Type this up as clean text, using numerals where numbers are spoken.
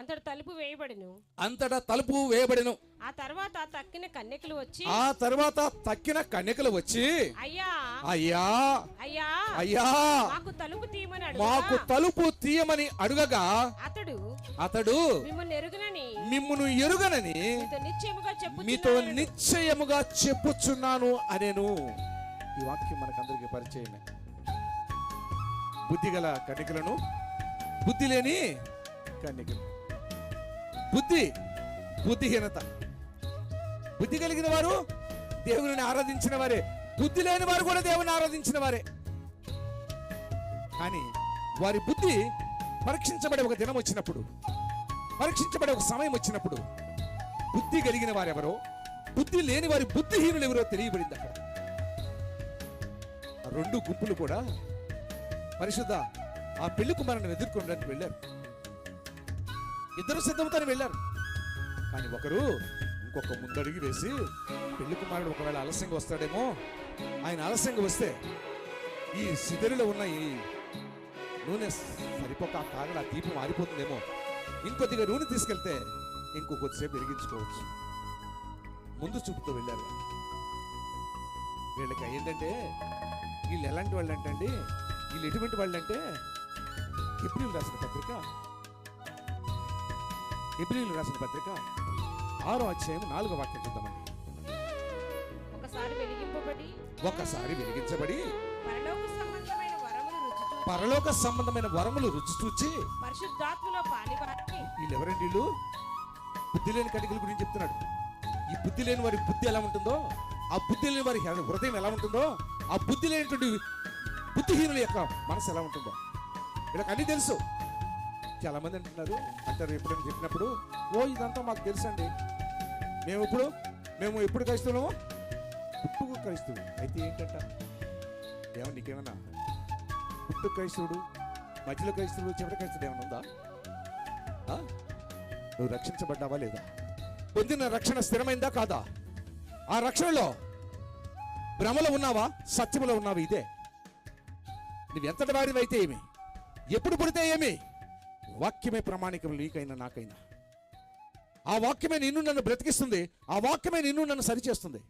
అంతటా తలుపు వేయబడెను. అంతటా తలుపు వేయబడెను. ఆ తర్వాత తక్కిన కన్యకలు వచ్చి అయ్యా అయ్యా అయ్యా అయ్యా మాకు తలుపు తీయమని అడుగగా అతడు మిమ్మును ఎరుగనని మీతో నిశ్చయముగా చెప్పుచున్నాను అనేను. ఈ వాక్యం మనకందరికీ పరిచయమే. బుద్ధి గల కన్యకలను, బుద్ధి లేని కన్యకలు. బుద్ధిహీనత. బుద్ధి కలిగిన వారు దేవుని ఆరాధించిన వారే, బుద్ధి లేని వారు కూడా దేవుని ఆరాధించిన వారే. కానీ వారి బుద్ధి పరీక్షించబడే ఒక దినం వచ్చినప్పుడు, పరీక్షించబడే ఒక సమయం వచ్చినప్పుడు బుద్ధి కలిగిన వారెవరో, బుద్ధి లేని వారి బుద్ధిహీనులు ఎవరో తెలియబడింది. అక్కడ ఆ రెండు గుంపులు కూడా పరిశుద్ధ ఆ పెళ్లి కుమారుని ఎదుర్కొనడానికి వెళ్ళారు. ఇద్దరు సిద్ధంతో వెళ్ళారు. కానీ ఒకరు ఇంకొక ముందడుగు వేసి, పెళ్లి కుమారుడు ఒకవేళ ఆలస్యంగా వస్తాడేమో, ఆయన ఆలస్యంగా వస్తే ఈ సిదరిలో ఉన్న ఈ నూనె సరిపోక ఆ కాగడ ఆ దీపం ఆరిపోతుందేమో, ఇంకొద్దిగా నూనె తీసుకెళ్తే ఇంకొకొద్దిసేపు వెలిగించుకోవచ్చు. ముందు చూపుతూ వెళ్ళారు. వీళ్ళకి ఏంటంటే, వీళ్ళు ఎలాంటి వాళ్ళు అంటే, వీళ్ళు ఎటువంటి వాళ్ళు అంటే, హెబ్రీయులు రాసిన పత్రిక 6వ అధ్యాయం 4వ వాక్యం చూద్దామండి. ఒకసారి వెలిగించబడి పరలోక సంబంధమైన వరములు రుచి చూచి పరిశుద్ధాత్మలో పాలివారికి. వీళ్ళు ఎవరండి? వీళ్ళు బుద్ధి లేని కన్యకల గురించి చెప్తున్నాడు. ఈ బుద్ధి లేని వారి బుద్ధి ఎలా ఉంటుందో, ఆ బుద్ధి లేని వారి హృదయం ఎలా ఉంటుందో, ఆ బుద్ధి లేనటువంటి బుద్ధిహీనుల యొక్క మనసు ఎలా ఉంటుందో వీళ్ళకి అన్నీ తెలుసు. చాలా మంది అంటారు ఎప్పుడైనా చెప్పినప్పుడు, ఓ ఇదంతా మాకు తెలుసండి, మేము ఎప్పుడు క్రైస్తవులమో పుట్టుకు క్రైస్తవుడు. అయితే ఏంటంట, ఏమన్నా నీకేమన్నా పుట్టు క్రైస్తవుడు, మధ్యలో క్రైస్తవుడు, చివరి క్రైస్తవుడు ఏమన్నా ఉందా? నువ్వు రక్షించబడ్డావా లేదా? పొందిన రక్షణ స్థిరమైందా కాదా? ఆ రక్షణలో భ్రమలో ఉన్నావా, సత్యములో ఉన్నావా? ఇదే. నువ్వు ఎంతటి వాడివైతే ఏమి, ఎప్పుడు పుడితే ఏమి, వాక్యమే ప్రమాణికం నీకైనా నాకైనా. ఆ వాక్యమే నిన్ను నన్ను బ్రతికిస్తుంది. ఆ వాక్యమే నిన్ను నన్ను సరిచేస్తుంది.